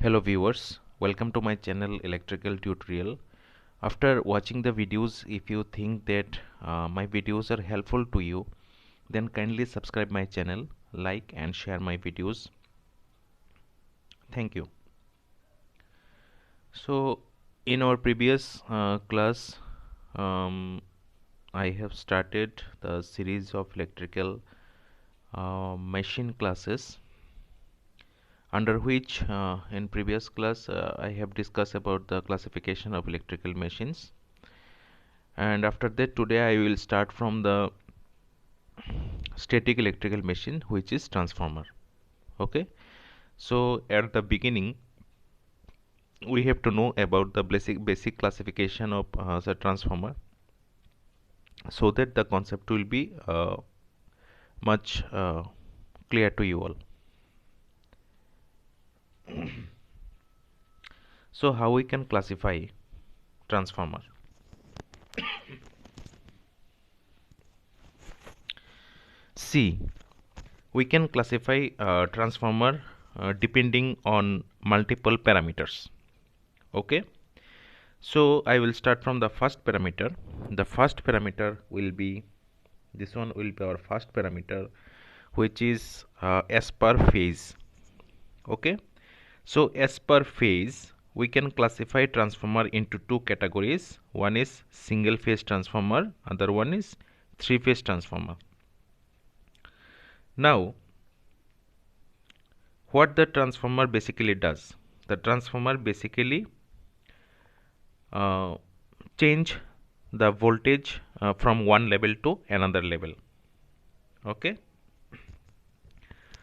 Hello viewers, welcome to my channel Electrical Tutorial. After watching the videos, if you think that my videos are helpful to you, then kindly subscribe my channel, like and share my videos. Thank you. So in our previous class, I have started the series of electrical machine classes, under which in previous class I have discussed about the classification of electrical machines, and after that today I will start from the static electrical machine, which is transformer. Okay, so at the beginning we have to know about the basic classification of the transformer, so that the concept will be much clear to you all. So how we can classify transformer? See, we can classify transformer depending on multiple parameters. Okay, so I will start from the first parameter. The first parameter will be, this one will be our first parameter, which is as per phase. Okay, so as per phase we can classify transformer into two categories. One is single phase transformer, other one is three phase transformer. Now what the transformer basically does, the transformer basically change the voltage from one level to another level. Okay,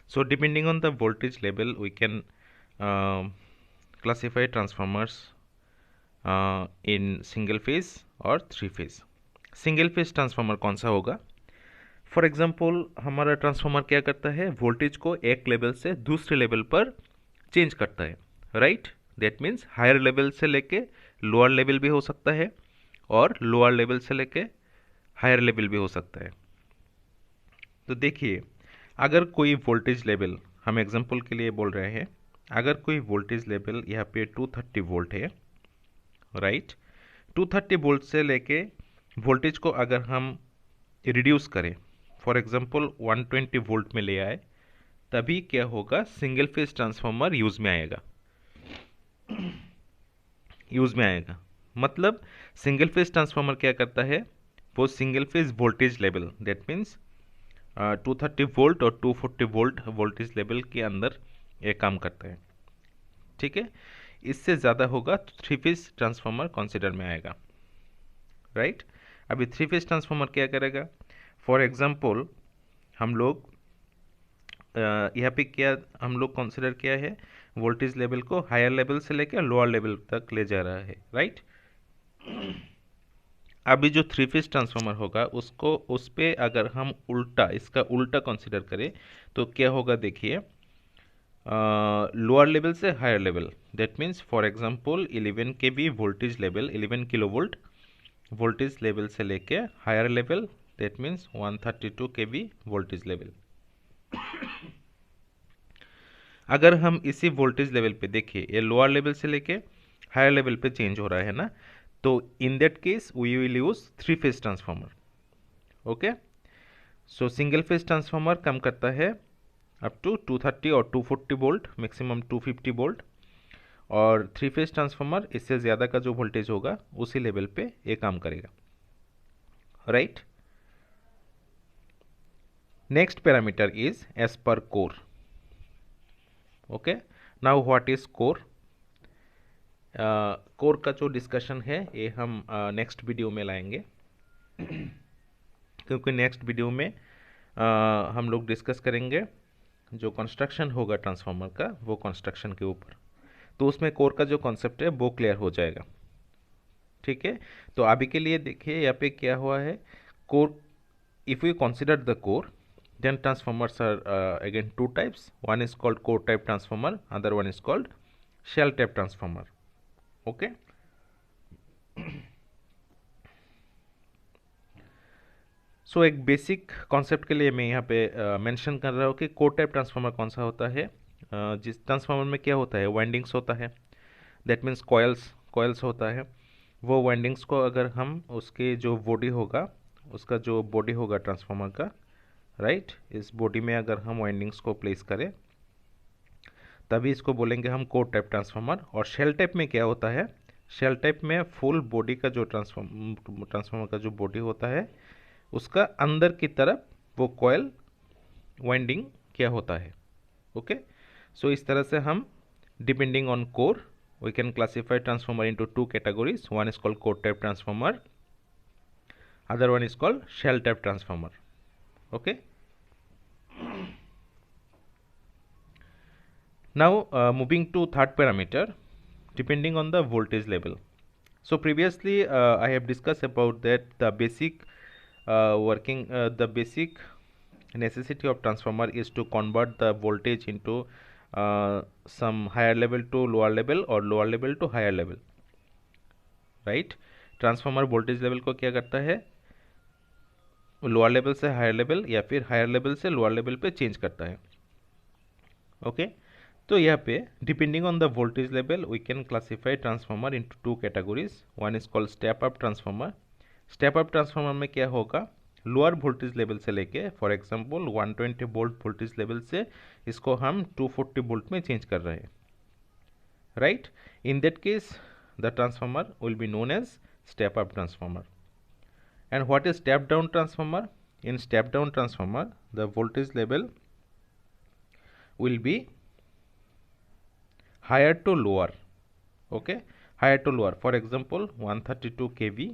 so depending on the voltage level we can classify transformers in single phase और three phase. Single phase transformer कौन सा होगा? For example हमारा transformer क्या करता है, voltage को एक लेवल से दूसरे लेवल पर चेंज करता है, right. That means higher level से लेके लोअर लेवल भी हो सकता है और लोअर लेवल से लेके हायर लेवल भी हो सकता है. तो देखिए, अगर कोई वोल्टेज लेवल, हम एग्जांपल के लिए बोल रहे हैं, अगर कोई वोल्टेज लेवल यहाँ पे 230 वोल्ट है, राइट. 230 वोल्ट से लेके वोल्टेज को अगर हम रिड्यूस करें, फॉर एग्जांपल 120 वोल्ट में ले आए, तभी क्या होगा, सिंगल फेज ट्रांसफार्मर यूज में आएगा. मतलब सिंगल फेज ट्रांसफार्मर क्या करता है, वो single phase voltage level, that means 230 volt और 240 वोल्ट वोल्टेज लेवल के अंदर ये काम करता है. ठीक है, इससे ज़्यादा होगा तो थ्री फेज ट्रांसफार्मर कंसिडर में आएगा, राइट. अभी थ्री फेज ट्रांसफार्मर क्या करेगा, फॉर एग्जांपल हम लोग यहाँ पे क्या हम लोग कंसिडर किया है, वोल्टेज लेवल को हायर लेवल से लेकर लोअर लेवल तक ले जा रहा है, राइट. अभी जो थ्री फेज ट्रांसफार्मर होगा उसको, उस पे अगर हम उल्टा, इसका उल्टा कंसिडर करें तो क्या होगा, देखिए, लोअर लेवल से higher level, that means for example 11 के V voltage level, 11 kilo volt voltage level से लेके हायर लेवल, दैट मीन्स 132 के बी वोल्टेज लेवल. अगर हम इसी वोल्टेज लेवल पे देखिए, ये लोअर लेवल से लेके हायर लेवल पे चेंज हो रहा है ना, तो in that case we will use three phase transformer. Okay, so single phase transformer कम करता है अप टू 230 और 240 वोल्ट, मैक्सिमम 250 वोल्ट, और थ्री फेज ट्रांसफार्मर इससे ज़्यादा का जो वोल्टेज होगा उसी लेवल पे ये काम करेगा, right. Next parameter is as per core. Okay, now what is core? Core का जो डिस्कशन है ये हम नेक्स्ट वीडियो में लाएंगे, क्योंकि नेक्स्ट वीडियो में हम लोग डिस्कस करेंगे जो कंस्ट्रक्शन होगा ट्रांसफार्मर का, वो कंस्ट्रक्शन के ऊपर, तो उसमें कोर का जो कॉन्सेप्ट है वो क्लियर हो जाएगा. ठीक है, तो अभी के लिए देखिए यहाँ पे क्या हुआ है, core, if you consider the core, then transformers are again two types. One is called core type transformer, other one is called shell type transformer. Okay, सो एक बेसिक कॉन्सेप्ट के लिए मैं यहाँ पे मेंशन कर रहा हूँ कि कोर टाइप ट्रांसफार्मर कौन सा होता है. जिस ट्रांसफार्मर में क्या होता है, वाइंडिंग्स होता है, दैट मीन्स कॉयल्स होता है। वो वाइंडिंग्स को अगर हम उसके जो बॉडी होगा, उसका जो बॉडी होगा ट्रांसफार्मर का, राइट, इस बॉडी में अगर हम वाइंडिंग्स को प्लेस करें तभी इसको बोलेंगे हम कोर टाइप ट्रांसफार्मर। और शेल टाइप में क्या होता है, शेल टाइप में फुल बॉडी का जो ट्रांसफार्मर का जो बॉडी होता है उसका अंदर की तरफ वो कॉयल वाइंडिंग क्या होता है। ओके, सो इस तरह से हम depending on core we can classify transformer into two categories. One is called core type transformer, other one is called shell type transformer. Okay, now moving to third parameter, depending on the voltage level. So previously I have discussed about that the basic the basic necessity of transformer is to convert the voltage into some higher level to lower level or lower level to higher level, right? Transformer voltage level को क्या करता है, lower level से higher level या फिर higher level से lower level पे change करता है। ओके, तो यहाँ पे depending on the voltage level we can classify transformer into two categories. One is called step up transformer. Step up transformer में क्या होगा, लोअर वोल्टेज लेवल से लेके for example 120 volt voltage level से इसको हम 240 वोल्ट में चेंज कर रहे हैं, right. In that case the transformer will be known as step up transformer. And what is step down transformer? In step down transformer the voltage level will be higher to lower. Okay, higher to lower, for example 132 kV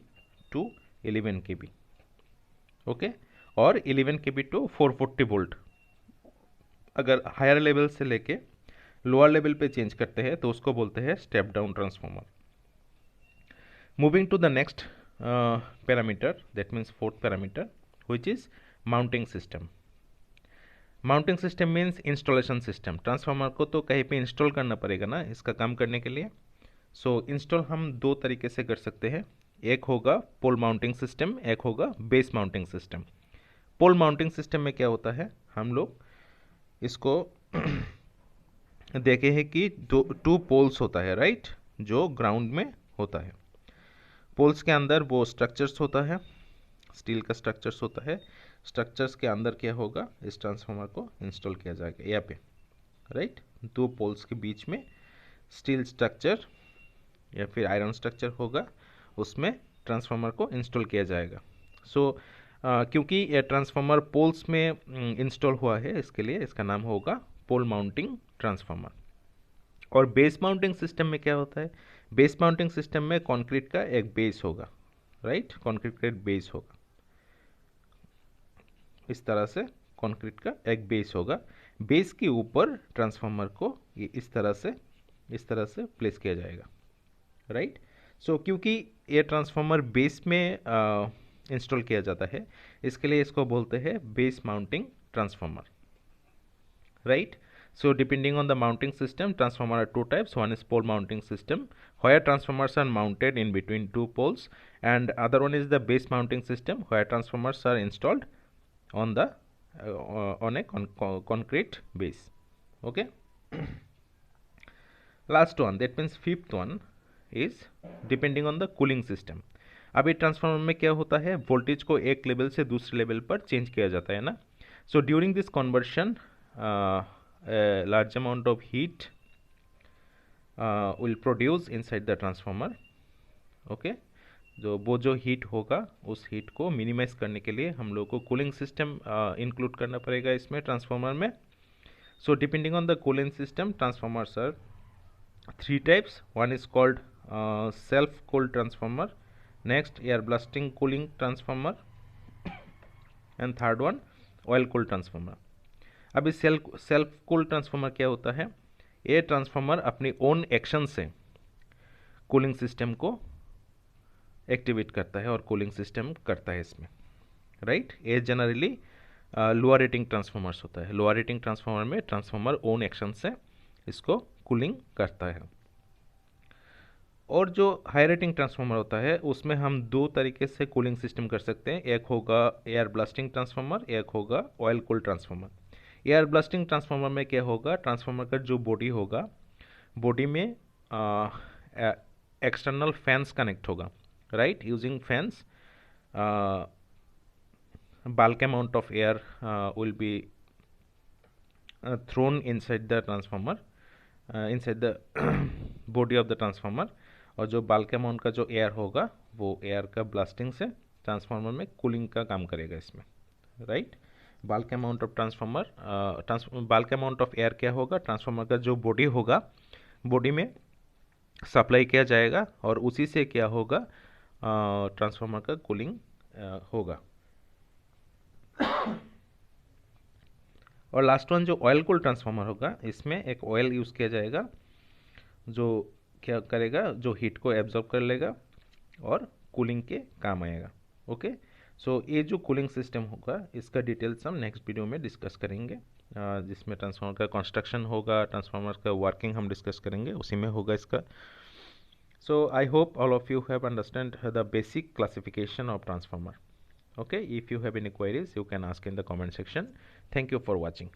to 11 kV, okay, और 11 kV to 440 volt अगर higher level से लेके lower level पे change करते हैं तो उसको बोलते हैं step down transformer. Moving to the next parameter, that means fourth parameter, which is mounting system. Mounting system means installation system. Transformer को तो कहीं पे इंस्टॉल करना पड़ेगा ना इसका काम करने के लिए। सो इंस्टॉल हम दो तरीके से कर सकते हैं, एक होगा पोल माउंटिंग सिस्टम, एक होगा बेस माउंटिंग सिस्टम। पोल माउंटिंग सिस्टम में क्या होता है, हम लोग इसको देखे हैं कि टू पोल्स होता है, राइट, जो ग्राउंड में होता है। पोल्स के अंदर वो स्ट्रक्चर्स होता है, स्टील का स्ट्रक्चर्स होता है। स्ट्रक्चर्स के अंदर क्या होगा, इस ट्रांसफार्मर को इंस्टॉल किया जाएगा यहाँ पे, राइट। दो पोल्स के बीच में स्टील स्ट्रक्चर या फिर आयरन स्ट्रक्चर होगा, उसमें ट्रांसफार्मर को इंस्टॉल किया जाएगा। सो क्योंकि ये ट्रांसफार्मर पोल्स में इंस्टॉल हुआ है इसके लिए इसका नाम होगा पोल माउंटिंग ट्रांसफार्मर। और बेस माउंटिंग सिस्टम में क्या होता है, बेस माउंटिंग सिस्टम में कंक्रीट का एक बेस होगा, राइट, कंक्रीट का एक बेस होगा, इस तरह से कंक्रीट का एक बेस होगा। बेस के ऊपर ट्रांसफार्मर को ये इस तरह से प्लेस किया जाएगा, राइट। सो क्योंकि ये ट्रांसफार्मर बेस में इंस्टॉल किया जाता है इसके लिए इसको बोलते हैं base mounting transformer, right. So depending on the mounting system, transformer are two types. One is pole mounting system, where transformers are mounted in between two poles, and other one is the base mounting system, where transformers are installed on the on a concrete base. Okay. Last one, that means fifth one is depending on the cooling system. अभी transformer में क्या होता है, voltage को एक level से दूसरे level पर चेंज किया जाता है ना। So during this conversion large amount of heat will produce inside the transformer. Okay, जो हीट होगा उस हीट को मिनिमाइज करने के लिए हम लोग को कूलिंग सिस्टम इंक्लूड करना पड़ेगा इसमें ट्रांसफार्मर में। So depending on the cooling system, transformers are three types. One is called self cooled transformer, next air blasting cooling transformer, and third one oil cooled transformer. अभी self cool transformer क्या होता है, ये transformer अपनी own action से cooling system को activate करता है और कूलिंग सिस्टम करता है इसमें, राइट। ये जनरली लोअर रेटिंग ट्रांसफार्मर्स होता है। लोअर रेटिंग ट्रांसफार्मर में ट्रांसफार्मर ओन एक्शन से इसको कूलिंग करता है। और जो हाई रेटिंग ट्रांसफार्मर होता है उसमें हम दो तरीके से कूलिंग सिस्टम कर सकते हैं, एक होगा एयर ब्लास्टिंग ट्रांसफार्मर, एक होगा oil cooled transformer. Air blasting transformer में क्या होगा, ट्रांसफार्मर का जो बॉडी होगा, बॉडी में एक्सटर्नल फैंस कनेक्ट होगा, right, using fans bulk amount of air will be thrown inside the transformer, inside the body of the transformer, और जो बल्क अमाउंट का जो एयर होगा वो एयर का ब्लास्टिंग से ट्रांसफार्मर में कूलिंग का काम करेगा इसमें, right. Bulk amount of transformer, bulk amount of air क्या होगा, ट्रांसफार्मर का जो बॉडी होगा, बॉडी में सप्लाई किया जाएगा और उसी से क्या होगा, ट्रांसफार्मर का कूलिंग होगा। और लास्ट वन जो ऑयल कूल ट्रांसफार्मर होगा, इसमें एक ऑयल यूज़ किया जाएगा जो क्या करेगा, जो हीट को एब्जॉर्ब कर लेगा और कूलिंग के काम आएगा। ओके, सो ये जो कूलिंग सिस्टम होगा इसका डिटेल्स हम नेक्स्ट वीडियो में डिस्कस करेंगे, जिसमें ट्रांसफार्मर का कंस्ट्रक्शन होगा, ट्रांसफार्मर का वर्किंग हम डिस्कस करेंगे, उसी में होगा इसका। So I hope all of you have understand the basic classification of transformer. Okay, if you have any queries you can ask in the comment section. Thank you for watching.